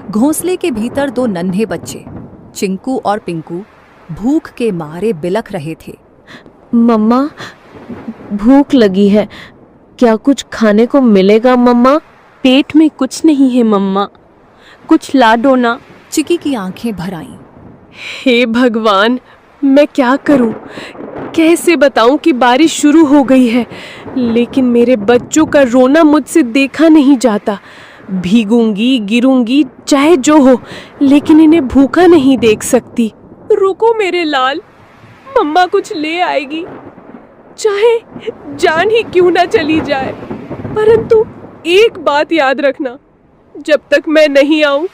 घोंसले के भीतर दो नन्हे बच्चे चिंकू और पिंकू भूख के मारे बिलख रहे थे। मम्मा, भूख लगी है, क्या कुछ खाने को मिलेगा मम्मा? पेट में कुछ नहीं है मम्मा, कुछ ला दो ना। चिकी की आंखें भर आईं। हे भगवान, मैं क्या करूं? कैसे बताऊं कि बारिश शुरू हो गई है, लेकिन मेरे बच्चों का रोना मुझसे देखा नहीं जाता। भीगूंगी, गिरूंगी, चाहे जो हो, लेकिन इन्हें भूखा नहीं देख सकती। रुको मेरे लाल, मम्मा कुछ ले आएगी, चाहे जान ही क्यों ना चली जाए। परंतु एक बात याद रखना, जब तक मैं नहीं आऊं,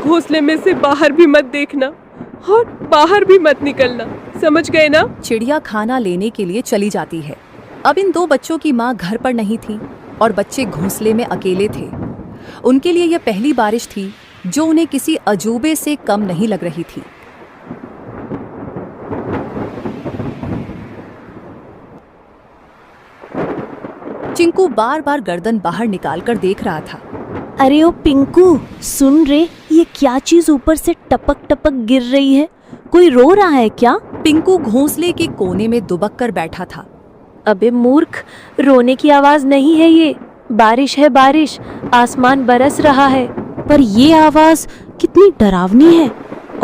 घोंसले में से बाहर भी मत देखना और बाहर भी मत निकलना, समझ गए ना? चिड़िया खाना लेने के लिए चली जाती है। अब इन दो बच्चों की माँ घर पर नहीं थी और बच्चे घोंसले में अकेले थे। उनके लिए यह पहली बारिश थी जो उन्हें किसी अजूबे से कम नहीं लग रही थी। चिंकू बार बार गर्दन बाहर निकालकर देख रहा था। अरे ओ पिंकू, सुन रे, ये क्या चीज ऊपर से टपक टपक गिर रही है? कोई रो रहा है क्या? पिंकू घोंसले के कोने में दुबक कर बैठा था। अबे मूर्ख, रोने की आवाज नहीं है ये, बारिश है बारिश, आसमान बरस रहा है। पर ये आवाज कितनी डरावनी है,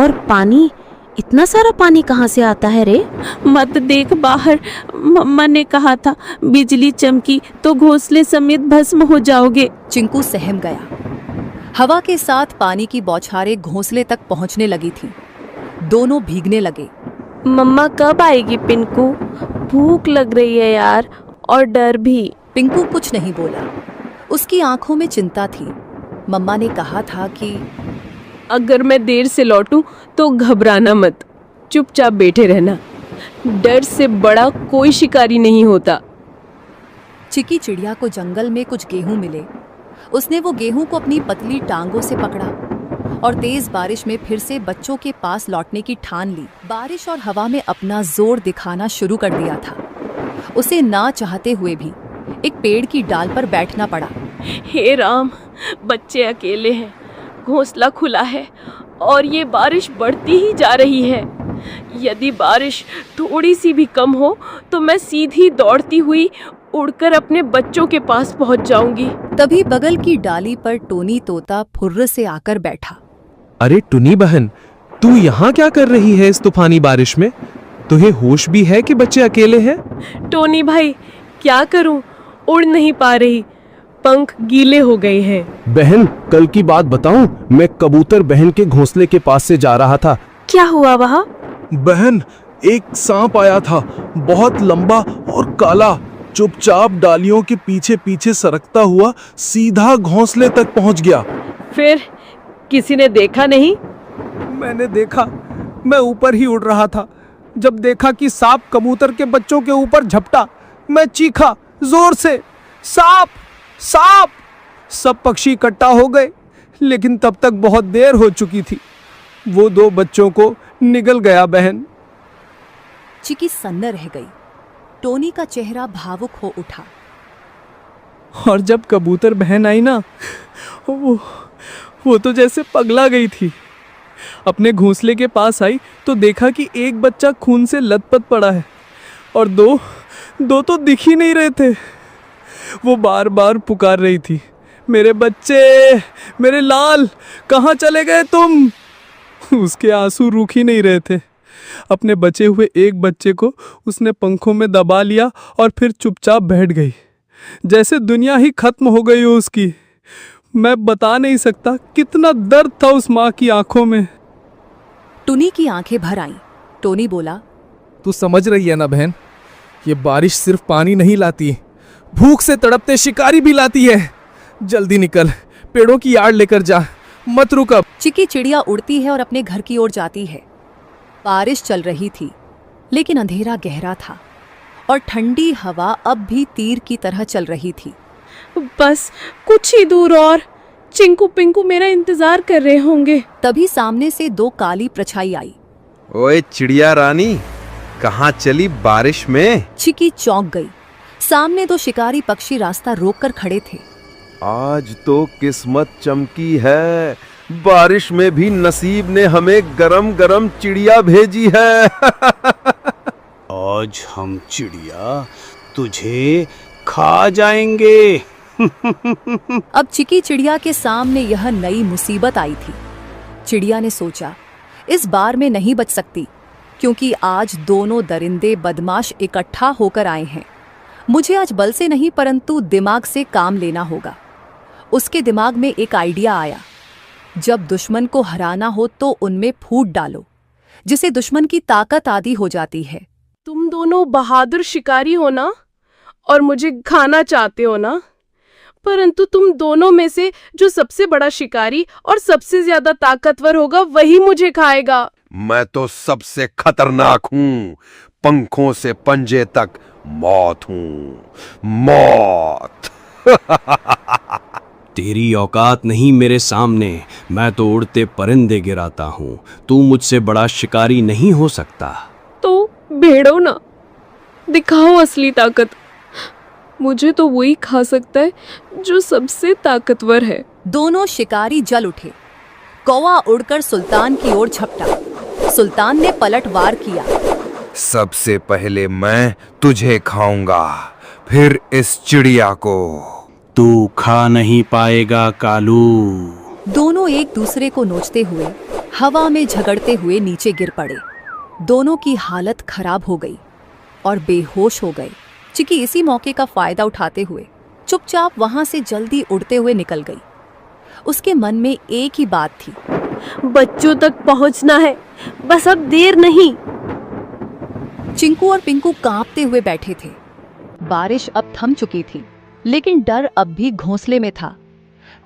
और पानी, इतना सारा पानी कहाँ से आता है रे? मत देख बाहर, मम्मा ने कहा था बिजली चमकी तो घोंसले समेत भस्म हो जाओगे। चिंकू सहम गया। हवा के साथ पानी की बौछारें घोंसले तक पहुंचने लगी थीं। दोनों भीगने लगे। मम्मा कब आएगी पिंकू? भूख लग रही है यार, और डर भी। पिंकू कुछ नहीं बोला। उसकी आंखों में चिंता थी। मम्मा ने कहा था कि अगर मैं देर से लौटूं तो घबराना मत, चुपचाप बैठे रहना, डर से बड़ा कोई शिकारी नहीं होता। चिकी चिड़िया को जंगल में कुछ गेहूं मिले। उसने वो गेहूं को अपनी पतली टांगों से पकड़ा और तेज बारिश में फिर से बच्चों के पास लौटने की ठान ली। बारिश और हवा में अपना जोर दिखाना शुरू कर दिया था। उसे ना चाहते हुए भी एक पेड़ की डाल पर बैठना पड़ा। हे राम, बच्चे अकेले हैं, घोंसला खुला है और ये बारिश बढ़ती ही जा रही है। यदि बारिश थोड़ी सी भी कम हो तो मैं सीधी दौड़ती हुई उड़कर अपने बच्चों के पास पहुंच जाऊंगी। तभी बगल की डाली पर टोनी तोता फुर्र से आकर बैठा। अरे टुनी बहन, तू यहाँ क्या कर रही है इस तूफानी बारिश में? तुझे होश भी है कि बच्चे अकेले हैं? टोनी भाई, क्या करूं, उड़ नहीं पा रही, पंख गीले हो गए हैं। बहन, कल की बात बताऊं, मैं कबूतर बहन के घोंसले के पास से जा रहा था। क्या हुआ वहाँ? बहन, एक सांप आया था, बहुत लंबा और काला, चुपचाप डालियों के पीछे पीछे सरकता हुआ सीधा घोंसले तक पहुंच गया। फिर किसी ने देखा नहीं? मैंने देखा, मैं ऊपर ही उड़ रहा था। जब देखा कि सांप कबूतर के बच्चों के ऊपर झपटा, मैं चीखा जोर से, सांप सांप! सब पक्षी इकट्ठा हो गए, लेकिन तब तक बहुत देर हो चुकी थी। वो दो बच्चों को निगल गया बहन। चिकी सन्न रह गई। टोनी का चेहरा भावुक हो उठा। और जब कबूतर बहन आई ना, वो तो जैसे पगला गई थी। अपने घोंसले के पास आई तो देखा कि एक बच्चा खून से लथपथ पड़ा है और दो तो दिख ही नहीं रहे थे। वो बार बार पुकार रही थी, मेरे बच्चे, मेरे लाल, कहाँ चले गए तुम? उसके आंसू रुक ही नहीं रहे थे। अपने बचे हुए एक बच्चे को उसने पंखों में दबा लिया और फिर चुपचाप बैठ गई, जैसे दुनिया ही खत्म हो गई हो उसकी। मैं बता नहीं सकता कितना दर्द था उस माँ की आंखों में। टुनी की आंखें भर आईं। टोनी बोला, तू समझ रही है ना बहन, ये बारिश सिर्फ पानी नहीं लाती, भूख से तड़पते शिकारी भी लाती है। जल्दी निकल, पेड़ों की आड़ लेकर जा, मत रुक अब। चिकी चिड़िया उड़ती है और अपने घर की ओर जाती है। बारिश चल रही थी, लेकिन अंधेरा गहरा था और ठंडी हवा अब भी तीर की तरह चल रही थी। बस कुछ ही दूर और चिंकू पिंकू मेरा इंतजार कर रहे होंगे। तभी सामने से दो काली परछाई आई। ओए चिड़िया रानी, कहाँ चली बारिश में? चिकी चौंक गई। सामने दो शिकारी पक्षी रास्ता रोककर खड़े थे। आज तो किस्मत चमकी है, बारिश में भी नसीब ने हमें गरम गरम चिड़िया भेजी है। आज हम चिड़िया तुझे खा जाएंगे। अब चिकी चिड़िया के सामने यह नई मुसीबत आई थी। चिड़िया ने सोचा, इस बार मैं नहीं बच सकती, क्योंकि आज दोनों दरिंदे बदमाश इकट्ठा होकर आए हैं। मुझे आज बल से नहीं परंतु दिमाग से काम लेना होगा। उसके दिमाग में एक आइडिया आया, जब दुश्मन को हराना हो तो उनमें फूट डालो, जिसे दुश्मन की ताकत आदि हो जाती है। तुम दोनों बहादुर शिकारी हो ना, और मुझे खाना चाहते हो ना, परंतु तुम दोनों में से जो सबसे बड़ा शिकारी और सबसे ज्यादा ताकतवर होगा वही मुझे खाएगा। मैं तो सबसे खतरनाक हूँ, पंखों से पंजे तक मौत हूँ, मौत। तेरी औकात नहीं मेरे सामने, मैं तो उड़ते परिंदे गिराता हूँ। तू मुझसे बड़ा शिकारी नहीं हो सकता। तो भेड़ो ना, दिखाओ असली ताकत। मुझे तो वही खा सकता है जो सबसे ताकतवर है। दोनों शिकारी जल उठे। कौवा उड़कर सुल्तान की ओर झपटा। सुल्तान ने पलटवार किया। सबसे पहले मैं तुझे खाऊंगा, फिर इस चिड़िया को। तू खा नहीं पाएगा कालू। दोनों एक दूसरे को नोचते हुए हवा में झगड़ते हुए नीचे गिर पड़े। दोनों की हालत खराब हो गई और बेहोश हो गए। चिकी इसी मौके का फायदा उठाते हुए चुपचाप वहां से जल्दी उड़ते हुए निकल गई। उसके मन में एक ही बात थी, बच्चों तक पहुंचना है, बस अब देर नहीं। चिंकू और पिंकू कांपते हुए बैठे थे। बारिश अब थम चुकी थी, लेकिन डर अब भी घोंसले में था।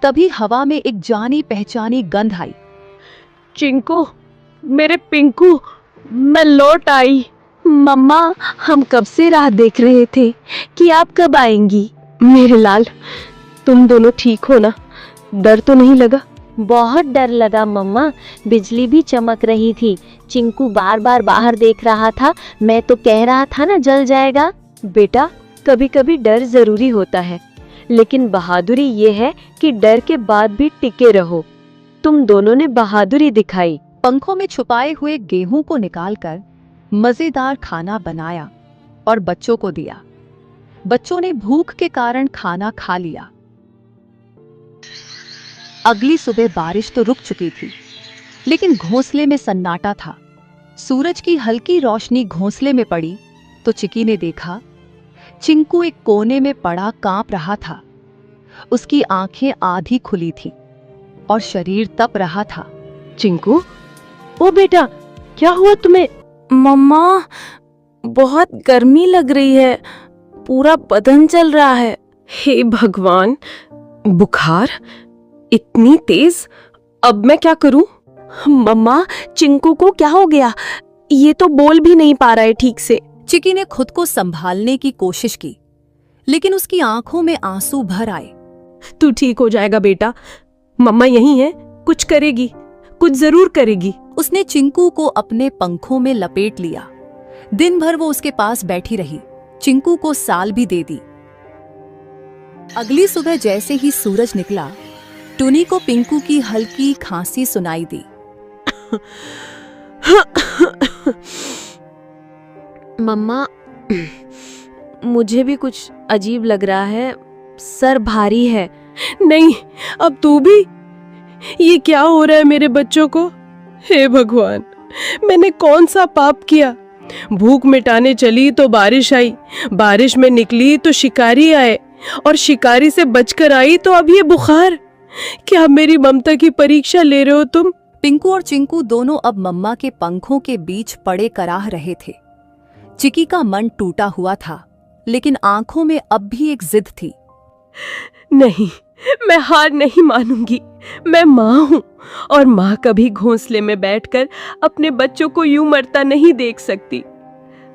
तभी हवा में एक जानी पहचानी गंध आई। चिंकू, मेरे पिंकू, मैं लौट आई। मम्मा, हम कब से राह देख रहे थे कि आप कब आएंगी। मेरे लाल, तुम दोनों ठीक हो ना? डर तो नहीं लगा? बहुत डर लगा मम्मा, बिजली भी चमक रही थी। चिंकू बार बार बाहर देख रहा था। मैं तो कह रहा था ना जल जाएगा। बेटा, कभी कभी डर जरूरी होता है, लेकिन बहादुरी ये है कि डर के बाद भी टिके रहो। तुम दोनों ने बहादुरी दिखाई। पंखों में छुपाए हुए गेहूं को निकालकर मजेदार खाना बनाया और बच्चों को दिया। बच्चों ने भूख के कारण खाना खा लिया। अगली सुबह बारिश तो रुक चुकी थी, लेकिन घोंसले में सन्नाटा था। सूरज की हल्की रोशनी घोंसले में पड़ी तो चिकी ने देखा, चिंकू एक कोने में पड़ा कांप रहा था। उसकी आंखें आधी खुली थी और शरीर तप रहा था। चिंकू, ओ बेटा, क्या हुआ तुम्हें? मम्मा, बहुत गर्मी लग रही है, पूरा बदन जल रहा है। हे भगवान, बुखार इतनी तेज, अब मैं क्या करूं? मम्मा, चिंकू को क्या हो गया? ये तो बोल भी नहीं पा रहा है ठीक से। चिकी ने खुद को संभालने की कोशिश की, लेकिन उसकी आंखों में आंसू भर आए। तू ठीक हो जाएगा बेटा, मम्मा यही है, कुछ करेगी, कुछ जरूर करेगी। उसने चिंकू को अपने पंखों में लपेट लिया। दिन भर वो उसके पास बैठी रही, चिंकू को साल भी दे दी। अगली सुबह जैसे ही सूरज निकला, टुनी को पिंकू की हल्की खांसी सुनाई दी। मम्मा, मुझे भी कुछ अजीब लग रहा है, सर भारी है। नहीं, अब तू भी? ये क्या हो रहा है मेरे बच्चों को? हे भगवान, मैंने कौन सा पाप किया? भूख मिटाने चली तो बारिश आई, बारिश में निकली तो शिकारी आए, और शिकारी से बचकर आई तो अब ये बुखार। क्या मेरी ममता की परीक्षा ले रहे हो तुम? पिंकू और चिंकू दोनों अब मम्मा के पंखों के बीच पड़े कराह रहे थे। चिकी का मन टूटा हुआ था, लेकिन आंखों में अब भी एक जिद थी। नहीं, मैं हार नहीं मानूंगी। मैं माँ हूँ, और माँ कभी घोंसले में बैठकर अपने बच्चों को यूं मरता नहीं देख सकती।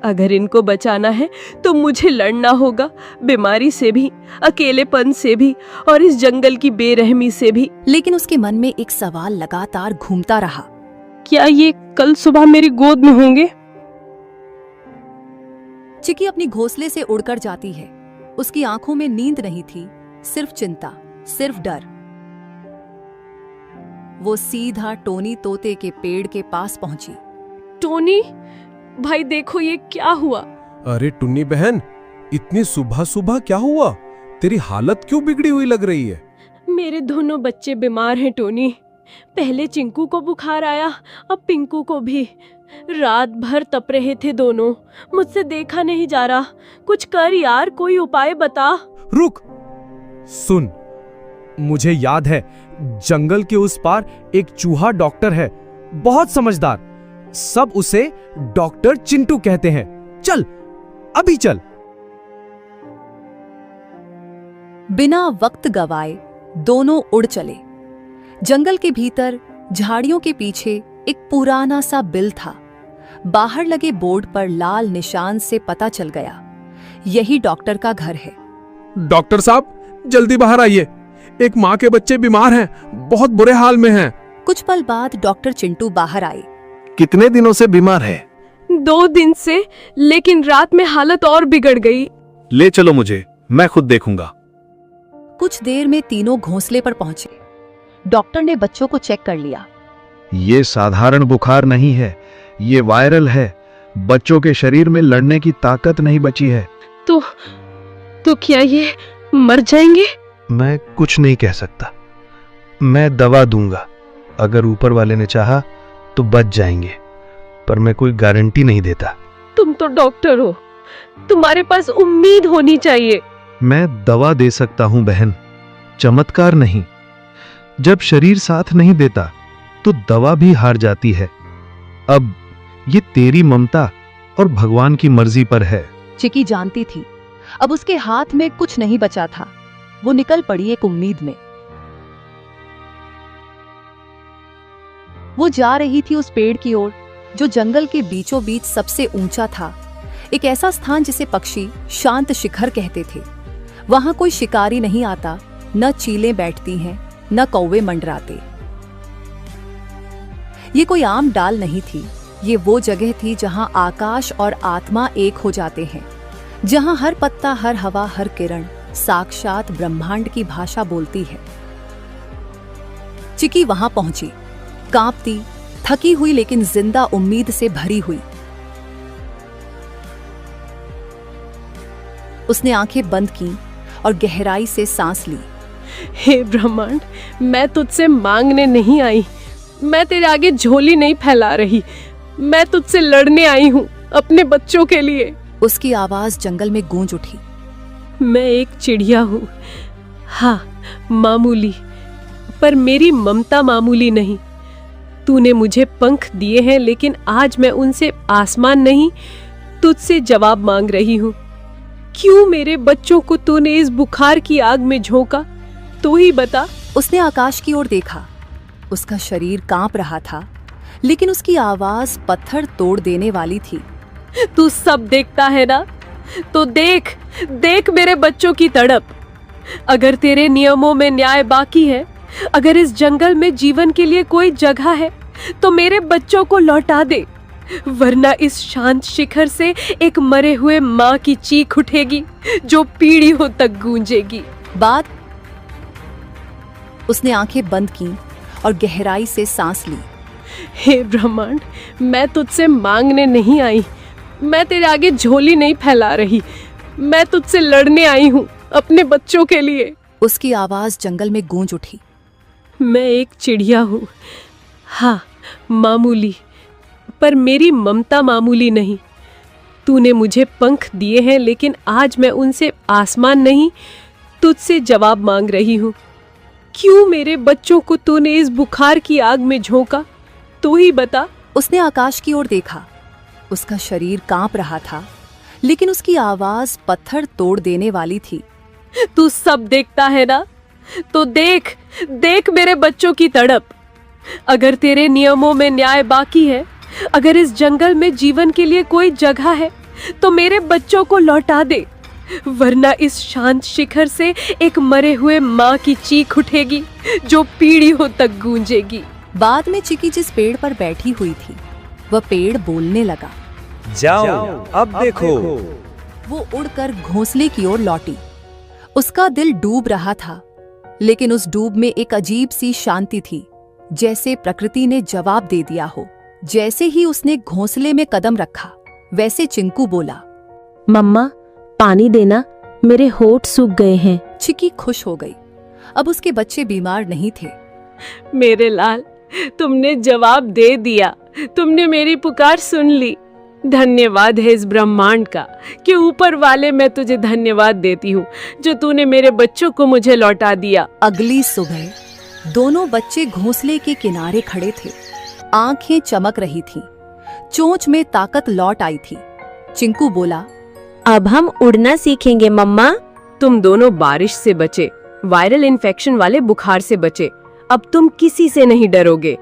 अगर इनको बचाना है तो मुझे लड़ना होगा, बीमारी से भी, अकेलेपन से भी, और इस जंगल की बेरहमी से भी। लेकिन उसके मन में एक सवाल लगातार घूमता रहा, क्या ये कल सुबह मेरी गोद में होंगे? चिकी अपनी घोंसले से उड़कर जाती है। उसकी आंखों में नींद नहीं थी, सिर्फ चिंता, सिर्फ डर। वो सीधा टोनी तोते के पेड़ के पास पहुंची। टोनी भाई देखो ये क्या हुआ। अरे टुन्नी बहन, इतनी सुबह सुबह क्या हुआ? तेरी हालत क्यों बिगड़ी हुई लग रही है? मेरे दोनों बच्चे बीमार हैं टोनी। पहले चिंकू को बुखार आया, अब पिंकू को भी। रात भर तप रहे थे दोनों, मुझसे देखा नहीं जा रहा। कुछ कर यार, कोई उपाय बता। रुक, सुन, मुझे याद है जंगल के उस पार एक चूहा डॉक्टर है, बहुत समझदार। सब उसे डॉक्टर चिंटू कहते हैं। चल, अभी चल। बिना वक्त गवाए दोनों उड़ चले। जंगल के भीतर झाड़ियों के पीछे एक पुराना सा बिल था। बाहर लगे बोर्ड पर लाल निशान से पता चल गया, यही डॉक्टर का घर है। डॉक्टर साहब, जल्दी बाहर आइए। एक माँ के बच्चे बीमार हैं, बहुत बुरे हाल में हैं। कुछ पल बाद डॉक्टर चिंटू बाहर आए। कितने दिनों से बीमार है? 2 दिन से, लेकिन रात में हालत और बिगड़ गई। ले चलो मुझे, मैं खुद देखूंगा। कुछ देर में तीनों घोंसले पर पहुंचे। डॉक्टर ने बच्चों को चेक कर लिया। ये साधारण बुखार नहीं है, ये वायरल है। बच्चों के शरीर में लड़ने की ताकत नहीं बची है। तो क्या ये मर जाएंगे? मैं कुछ नहीं कह सकता। मैं दवा दूंगा, अगर ऊपर वाले ने चाहा तो बच जाएंगे, पर मैं कोई गारंटी नहीं देता। तुम तो डॉक्टर हो, तुम्हारे पास उम्मीद होनी चाहिए। मैं दवा दे सकता हूं बहन, चमत्कार नहीं। जब शरीर साथ नहीं देता तो दवा भी हार जाती है। अब ये तेरी ममता और भगवान की मर्जी पर है। चिकी जानती थी अब उसके हाथ में कुछ नहीं बचा था। वो निकल पड़ी एक उम्मीद में। वो जा रही थी उस पेड़ की ओर जो जंगल के बीचों बीच सबसे ऊंचा था, एक ऐसा स्थान जिसे पक्षी शांत शिखर कहते थे। वहां कोई शिकारी नहीं आता, न चीलें बैठती हैं, न कौवे मंडराते। ये कोई आम डाल नहीं थी, ये वो जगह थी जहां आकाश और आत्मा एक हो जाते हैं, जहां हर पत्ता, हर हवा, हर किरण साक्षात ब्रह्मांड की भाषा बोलती है। चिकी वहां पहुंची, कांपती, थकी हुई, लेकिन जिंदा उम्मीद से भरी हुई। उसने आंखें बंद की और गहराई से सांस ली। हे ब्रह्मांड, मैं तुझसे मांगने नहीं आई, मैं तेरे आगे झोली नहीं फैला रही, मैं तुझसे लड़ने आई हूँ अपने बच्चों के लिए। उसकी आवाज जंगल में गूंज उठी। मैं एक चिड़िया हूँ, हाँ मामूली, पर मेरी ममता मामूली नहीं। तूने मुझे पंख दिए हैं, लेकिन आज मैं उनसे आसमान नहीं, तुझसे जवाब मांग रही हूँ। क्यों मेरे बच्चों को तूने इस बुखार की आग में झोंका? तू ही बता। उसने आकाश की ओर देखा। उसका शरीर कांप रहा था, लेकिन उसकी आवाज पत्थर तोड़ देने वाली थी। तू सब देखता है ना, तो देख देख मेरे बच्चों की तड़प। अगर तेरे नियमों में न्याय बाकी है, अगर इस जंगल में जीवन के लिए कोई जगह है, तो मेरे बच्चों को लौटा दे, वरना इस शांत शिखर से एक मरे हुए माँ की चीख उठेगी जो पीढ़ियों तक गूंजेगी। बाद उसने आंखें बंद की और गहराई से सांस ली। हे ब्रह्मांड, मैं तुझसे मांगने नहीं आई, मैं तेरे आगे झोली नहीं फैला रही, मैं तुझसे लड़ने आई हूँ अपने बच्चों के लिए। उसकी आवाज जंगल में गूंज उठी। मैं एक चिड़िया हूँ, हाँ मामूली, पर मेरी ममता मामूली नहीं। तूने मुझे पंख दिए हैं, लेकिन आज मैं उनसे आसमान नहीं, तुझसे जवाब मांग रही हूँ। क्यों मेरे बच्चों को तूने इस बुखार की आग में झोंका? तू ही बता। उसने आकाश की ओर देखा। उसका शरीर कांप रहा था, लेकिन उसकी आवाज पत्थर तोड़ देने वाली थी। तू सब देखता है ना, तो देख देख मेरे बच्चों की तड़प। अगर तेरे नियमों में न्याय बाकी है, अगर इस जंगल में जीवन के लिए कोई जगह है, तो मेरे बच्चों को लौटा दे, वरना इस शांत शिखर से एक मरे हुए माँ की चीख उठेगी जो पीढ़ियों तक गूंजेगी। बाद में चिकी जिस पेड़ पर बैठी हुई थी, वह पेड़ बोलने लगा। जाओ, अब देखो। वो उड़कर घोंसले की ओर लौटी। उसका दिल डूब रहा था, लेकिन उस डूब में एक अजीब सी शांति थी, जैसे प्रकृति ने जवाब दे दिया हो। जैसे ही उसने घोंसले में कदम रखा, वैसे चिंकू बोला, मम्मा पानी देना, मेरे होठ सूख गए हैं। चिकी खुश हो गई। अब उसके बच्चे बीमार नहीं थे। मेरे लाल, तुमने जवाब दे दिया, तुमने मेरी पुकार सुन ली। धन्यवाद है इस ब्रह्मांड का कि ऊपर वाले मैं तुझे धन्यवाद देती हूँ जो तूने मेरे बच्चों को मुझे लौटा दिया। अगली सुबह दोनों बच्चे घोंसले के किनारे खड़े थे। आंखें चमक रही थीं, चोंच में ताकत लौट आई थी। चिंकू बोला, अब हम उड़ना सीखेंगे मम्मा। तुम दोनों बारिश से बचे, वायरल इन्फेक्शन वाले बुखार से बचे। अब तुम किसी से नहीं डरोगे।